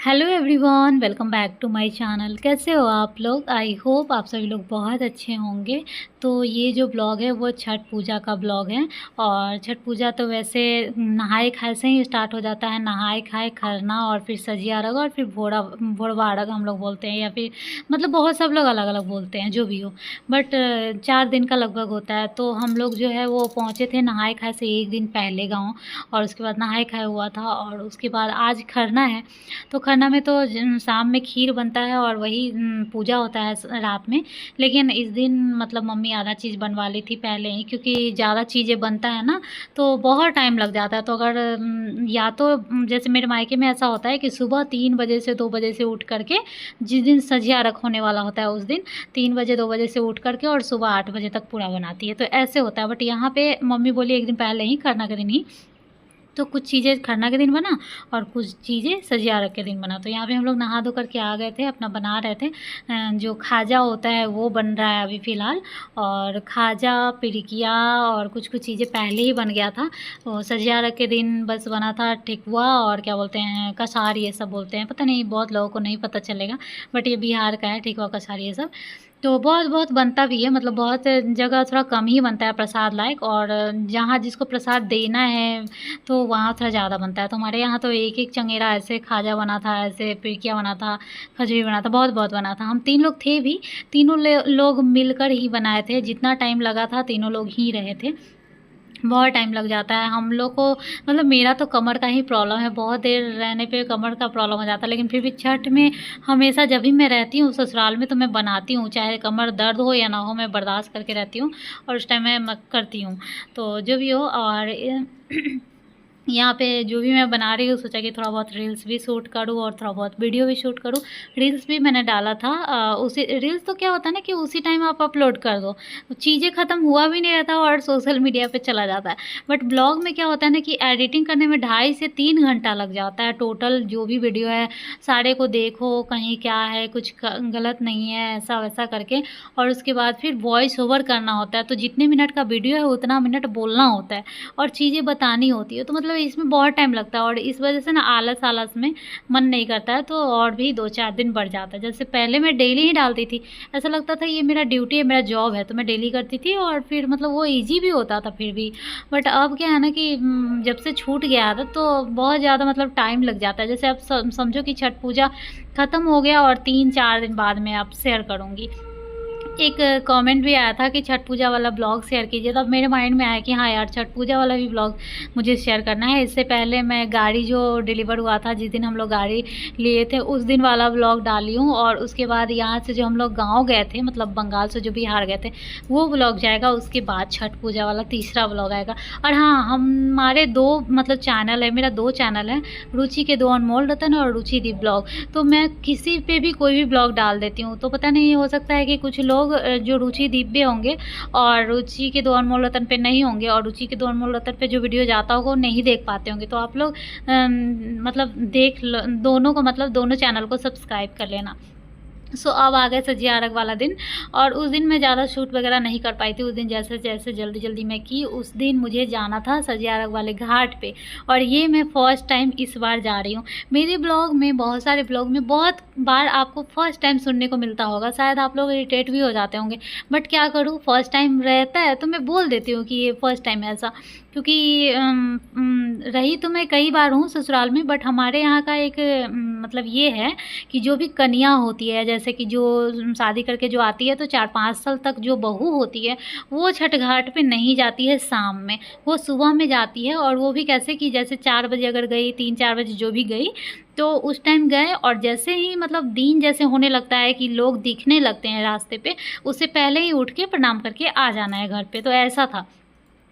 Hello everyone, welcome back to my channel. कैसे हो आप लोग? आई होप आप सभी लोग बहुत अच्छे होंगे। तो ये जो ब्लॉग है वो छठ पूजा का ब्लॉग है। और छठ पूजा तो वैसे नहाए खाए से ही स्टार्ट हो जाता है। नहाए खाए, खरना और फिर सजिया अर्घ और फिर भोरवा अर्घ हम लोग बोलते हैं, या फिर मतलब बहुत सब लोग अलग अलग बोलते हैं, जो भी हो। बट 4 दिन का लगभग होता है। तो हम लोग जो है वो पहुँचे थे नहाए खाए से एक दिन पहले गाँव, और उसके बाद नहाए खाए हुआ था। और उसके बाद आज खरना है। तो खरना में तो शाम में खीर बनता है और वही पूजा होता है रात में। लेकिन इस दिन मतलब मम्मी आधा चीज़ बनवा ली थी पहले ही, क्योंकि ज़्यादा चीज़ें बनता है ना, तो बहुत टाइम लग जाता है। तो अगर या तो जैसे मेरे मायके में ऐसा होता है कि सुबह 3 बजे से 2 बजे से उठ करके, जिस दिन सजिया रख होने वाला होता है उस दिन 3 बजे 2 बजे से उठ करके और सुबह 8 बजे तक पूरा बनाती है। तो ऐसे होता है। बट यहाँ पे मम्मी बोली एक दिन पहले ही, खरना के दिन ही, तो कुछ चीज़ें खरना के दिन बना और कुछ चीज़ें सजिया रख के दिन बना। तो यहाँ पे हम लोग नहा धो करके आ गए थे, अपना बना रहे थे। जो खाजा होता है वो बन रहा है अभी फ़िलहाल। और खाजा, पिरिकिया और कुछ कुछ चीज़ें पहले ही बन गया था। तो सजिया रख के दिन बस बना था ठेकुआ और क्या बोलते हैं, कसार, ये सब बोलते हैं। पता नहीं, बहुत लोगों को नहीं पता चलेगा, बट ये बिहार का है ठेकुआ कसार ये सब। तो बहुत बहुत बनता भी है, मतलब बहुत जगह थोड़ा कम ही बनता है प्रसाद लायक। और जहाँ जिसको प्रसाद देना है तो वहाँ थोड़ा ज़्यादा बनता है। तो हमारे यहाँ तो एक एक चंगेरा ऐसे खाजा बना था, ऐसे पिड़किया बना था, खजूरी बना था, बहुत बहुत बना था। हम 3 लोग थे भी, तीनों लोग मिलकर ही बनाए थे। जितना टाइम लगा था तीनों लोग ही रहे थे। बहुत टाइम लग जाता है हम लोग को। मतलब मेरा तो कमर का ही प्रॉब्लम है, बहुत देर रहने पे कमर का प्रॉब्लम हो जाता है। लेकिन फिर भी छठ में हमेशा जब भी मैं रहती हूँ ससुराल में तो मैं बनाती हूँ, चाहे कमर दर्द हो या ना हो, मैं बर्दाश्त करके रहती हूँ और उस टाइम मैं करती हूँ। तो जो भी हो, और यहाँ पे जो भी मैं बना रही हूँ सोचा कि थोड़ा बहुत रील्स भी शूट करूँ और थोड़ा बहुत वीडियो भी शूट करूँ। रील्स भी मैंने डाला था। उसी रील्स तो क्या होता है ना कि उसी टाइम आप अपलोड कर दो, चीज़ें ख़त्म हुआ भी नहीं रहता और सोशल मीडिया पे चला जाता है। बट ब्लॉग में क्या होता है ना कि एडिटिंग करने में 2.5 से 3 घंटा लग जाता है टोटल। जो भी वीडियो है सारे को देखो, कहीं क्या है, कुछ गलत नहीं है, ऐसा वैसा करके। और उसके बाद फिर वॉइस ओवर करना होता है। तो जितने मिनट का वीडियो है उतना मिनट बोलना होता है और चीज़ें बतानी होती है। तो मतलब इसमें बहुत टाइम लगता है और इस वजह से ना आलस आलस में मन नहीं करता है। तो और भी 2-4 दिन बढ़ जाता है। जैसे पहले मैं डेली ही डालती थी, ऐसा लगता था ये मेरा ड्यूटी है, मेरा जॉब है, तो मैं डेली करती थी और फिर मतलब वो ईजी भी होता था फिर भी। बट अब क्या है ना कि जब से छूट गया आदत तो बहुत ज़्यादा मतलब टाइम लग जाता है। जैसे अब समझो कि छठ पूजा ख़त्म हो गया और 3-4 दिन बाद मैं अब शेयर करूँगी। एक कमेंट भी आया था कि छठ पूजा वाला ब्लॉग शेयर कीजिए। तब मेरे माइंड में आया कि हाँ यार, छठ पूजा वाला भी ब्लॉग मुझे शेयर करना है। इससे पहले मैं गाड़ी जो डिलीवर हुआ था, जिस दिन हम लोग गाड़ी लिए थे, उस दिन वाला ब्लॉग डाली हूँ। और उसके बाद यहाँ से जो हम लोग गाँव गए थे, मतलब बंगाल से जो बिहार गए थे, वो ब्लॉग जाएगा। उसके बाद छठ पूजा वाला तीसरा ब्लॉग आएगा। और हाँ, हमारे 2 मतलब चैनल है, मेरा 2 चैनल है, रुचि के 2 अनमोल रतन और रुचि दी ब्लॉग। तो मैं किसी पे भी कोई भी ब्लॉग डाल देती हूँ। तो पता नहीं, हो सकता है कि कुछ लोग जो रुचि दीप पे होंगे और रुचि के 2 अनमोल रतन पे नहीं होंगे, और रुचि के 2 अनमोल रतन पे जो वीडियो जाता होगा वो नहीं देख पाते होंगे। तो आप लोग मतलब देख लो दोनों को, मतलब दोनों चैनल को सब्सक्राइब कर लेना। अब आ गए सजिया अरग वाला दिन। और उस दिन मैं ज़्यादा शूट वगैरह नहीं कर पाई थी। उस दिन जैसे जैसे जल्दी जल्दी मैं की, उस दिन मुझे जाना था सजिया अरग वाले घाट पे। और ये मैं फ़र्स्ट टाइम इस बार जा रही हूँ। मेरे ब्लॉग में, बहुत सारे ब्लॉग में बहुत बार आपको फ़र्स्ट टाइम सुनने को मिलता होगा, शायद आप लोग इरिटेट भी हो जाते होंगे। बट क्या करूँ, फ़र्स्ट टाइम रहता है तो मैं बोल देती हूँ कि ये फ़र्स्ट टाइम है ऐसा। क्योंकि रही तो मैं कई बार हूँ ससुराल में, बट हमारे यहाँ का एक मतलब ये है कि जो भी कन्या होती है, जैसे कि जो शादी करके जो आती है, तो 4-5 साल तक जो बहू होती है वो छठ घाट पे नहीं जाती है शाम में, वो सुबह में जाती है। और वो भी कैसे कि जैसे 4 बजे अगर गई, 3-4 बजे जो भी गई, तो उस टाइम गए और जैसे ही मतलब दिन जैसे होने लगता है कि लोग दिखने लगते हैं रास्ते पे, उससे पहले ही उठ के प्रणाम करके आ जाना है घर पे। तो ऐसा था।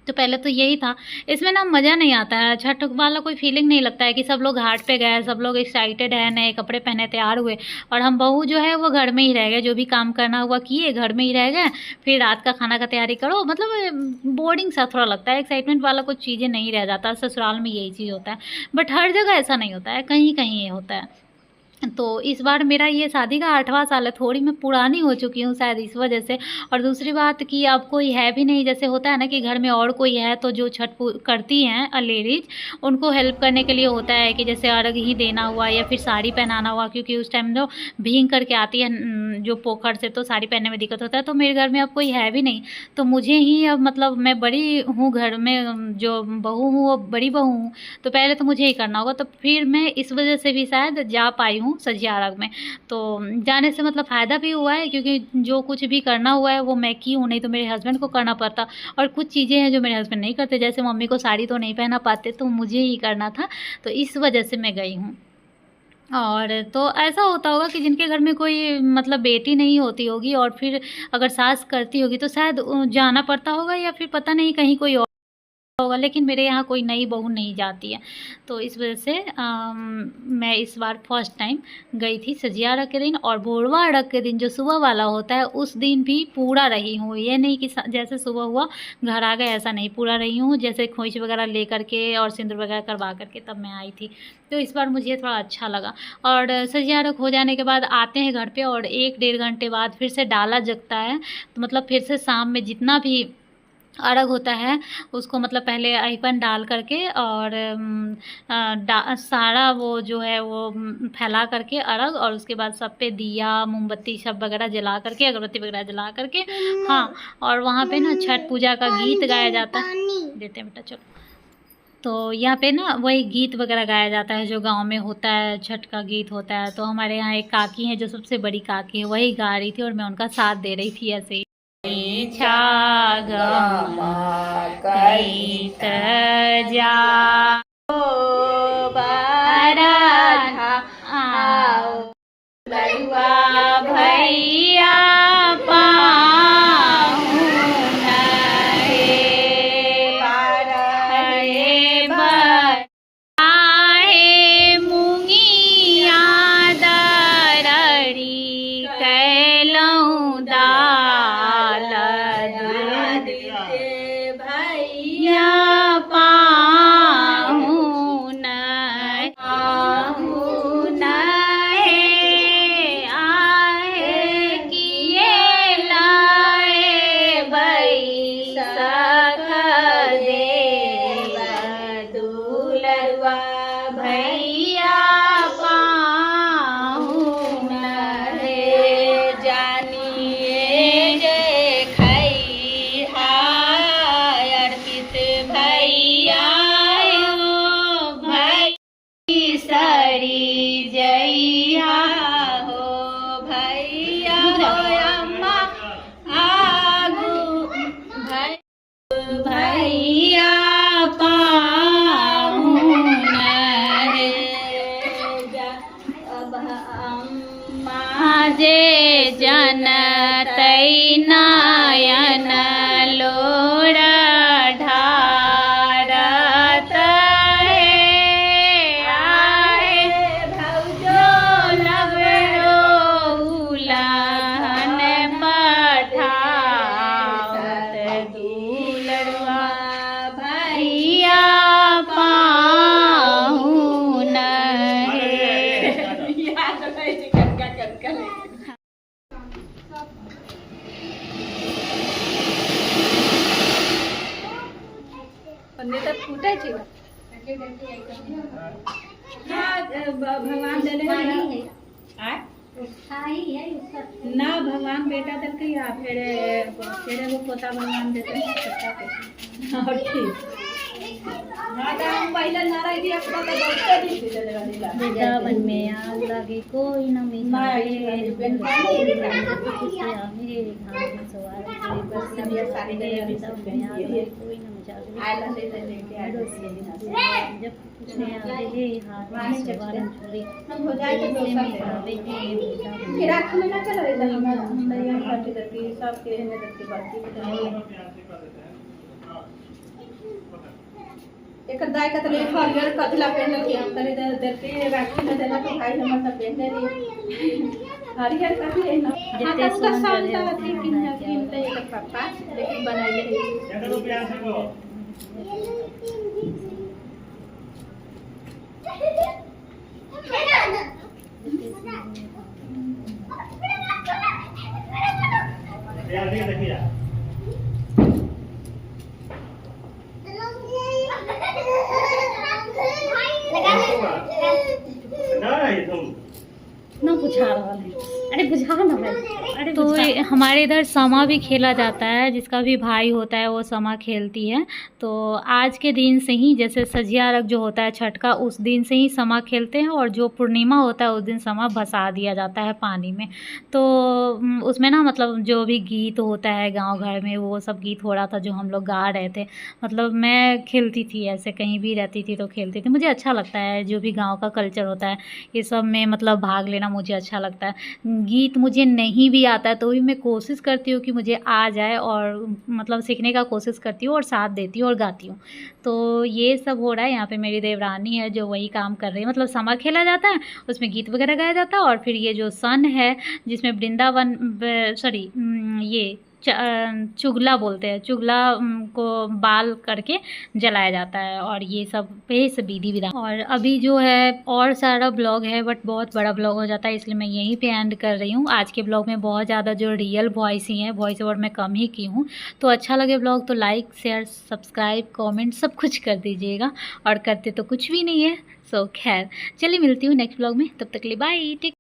तो पहले तो यही था। इसमें ना मज़ा नहीं आता है, छठ वाला कोई फीलिंग नहीं लगता है कि सब लोग घाट पे गए, सब लोग एक्साइटेड है, नए कपड़े पहने तैयार हुए, और हम बहू जो है वो घर में ही रह गए, जो भी काम करना हुआ किए, घर में ही रह गए। फिर रात का खाना का तैयारी करो, मतलब बोरिंग सा थोड़ा लगता है, एक्साइटमेंट वाला कुछ चीज़ें नहीं रह जाता। ससुराल में यही चीज़ होता है, बट हर जगह ऐसा नहीं होता है, कहीं कहीं ये होता है। तो इस बार मेरा ये शादी का 8वां साल है, थोड़ी मैं पुरानी हो चुकी हूँ शायद इस वजह से। और दूसरी बात कि अब कोई है भी नहीं, जैसे होता है ना कि घर में और कोई है तो जो छठ करती हैं लेडीज़, उनको हेल्प करने के लिए होता है कि जैसे अर्घ ही देना हुआ या फिर साड़ी पहनाना हुआ, क्योंकि उस टाइम जो भीग करके आती है जो पोखर से, तो साड़ी पहनने में दिक्कत होता है। तो मेरे घर में अब कोई है भी नहीं, तो मुझे ही अब मतलब मैं बड़ी हूँ घर में, जो बहू हूँ वो बड़ी बहू हूँ, तो पहले तो मुझे ही करना होगा। तो फिर मैं इस वजह से भी शायद जा पाई हूँ सजिया अर्घ में। तो जाने से मतलब फ़ायदा भी हुआ है, क्योंकि जो कुछ भी करना हुआ है वो मैं की हूँ, नहीं तो मेरे हस्बैंड को करना पड़ता। और कुछ चीज़ें हैं जो मेरे हस्बैंड नहीं करते, जैसे मम्मी को साड़ी तो नहीं पहना पाते, तो मुझे ही करना था, तो इस वजह से मैं गई हूँ। और तो ऐसा होता होगा कि जिनके घर में कोई मतलब बेटी नहीं होती होगी और फिर अगर सास करती होगी तो शायद जाना पड़ता होगा, या फिर पता नहीं कहीं कोई और होगा, लेकिन मेरे यहाँ कोई नई बहू नहीं जाती है। तो इस वजह से मैं इस बार फर्स्ट टाइम गई थी सजिया अर्घ के दिन। और भोरवा अर्घ के दिन जो सुबह वाला होता है उस दिन भी पूरा रही हूँ, ये नहीं कि जैसे सुबह हुआ घर आ गए, ऐसा नहीं, पूरा रही हूँ। जैसे खोइच वगैरह ले करके और सिंदूर वगैरह करवा करके तब मैं आई थी, तो इस बार मुझे थोड़ा अच्छा लगा। और सजिया अर्घ हो जाने के बाद आते हैं घर पे, और 1-1.5 घंटे बाद फिर से डाला जगता है, तो मतलब फिर से शाम में जितना भी अर्घ होता है उसको मतलब पहले अहिपन डाल करके और सारा वो जो है वो फैला करके अर्घ, और उसके बाद सब पे दिया मोमबत्ती सब वगैरह जला करके, अगरबत्ती वगैरह जला करके, हाँ, और वहाँ पे ना छठ पूजा का गीत गाया जाता है। देते हैं बेटा, चलो। तो यहाँ पे ना वही गीत वगैरह गाया जाता है जो गांव में होता है, छठ का गीत होता है। तो हमारे यहाँ एक काकी है जो सबसे बड़ी काकी है, वही गा रही थी और मैं उनका साथ दे रही थी ऐसे ही। भैया जे जन तै नयन लोर ढारत आहे भौजो नवरो उलहन पठावत दुलरवा भैया पाहुन भगवान देने ना भगवान बेटा दल के या फिर वो पोता भगवान देते हैं बेटा बन में आग लगे कोई न मिले कोई न जब पूछने आवे हाथ में सवारन चोरी हो जाए तो आवे के रात में ना चला रहता हम यहाँ पार्टी करके सब के रहने करके बाकी एक दाई का तले हरियर कथला पहन के हम तले दे के राखी में देना तो भाई हमर सब पहन दे हरियर काफी है ना जितने सुन चले होती किन एक पापा लेकिन बनाइले रुपया से को ना बुझा रहा है, अरे बुझा ना भाई, अरे तो हमारे इधर समा भी खेला जाता है, जिसका भी भाई होता है वो समा खेलती है। तो आज के दिन से ही, जैसे सजिया अर्घ जो होता है छठ का, उस दिन से ही समा खेलते हैं, और जो पूर्णिमा होता है उस दिन समा भसा दिया जाता है पानी में। तो उसमें ना मतलब जो भी गीत होता है गाँव घर में, वो सब गीत हो रहा था जो हम लोग गा रहे थे। मतलब मैं खेलती थी, ऐसे कहीं भी रहती थी तो खेलती थी। मुझे अच्छा लगता है जो भी गाँव का कल्चर होता है, ये सब में मतलब भाग लेना मुझे अच्छा लगता है। गीत मुझे नहीं भी आता है तो भी मैं कोशिश करती हूँ कि मुझे आ जाए, और मतलब सीखने का कोशिश करती हूँ और साथ देती हूँ और गाती हूँ। तो ये सब हो रहा है। यहाँ पे मेरी देवरानी है जो वही काम कर रही है। मतलब समा खेला जाता है, उसमें गीत वगैरह गाया जाता है, और फिर ये जो सन है जिसमें वृंदावन, सॉरी, ये चुगला बोलते हैं, चुगला को बाल करके जलाया जाता है, और ये सब पे से विधि विधान। और अभी जो है और सारा ब्लॉग है, बट बहुत बड़ा ब्लॉग हो जाता है, इसलिए मैं यहीं पे एंड कर रही हूँ। आज के ब्लॉग में बहुत ज़्यादा जो रियल वॉइस ही है, वॉइस ओवर मैं कम ही की हूँ। तो अच्छा लगे ब्लॉग तो लाइक शेयर सब्सक्राइब कॉमेंट सब कुछ कर दीजिएगा, और करते तो कुछ भी नहीं है। सो खैर, चलिए मिलती हूँ नेक्स्ट ब्लॉग में, तब तक के लिए बाय।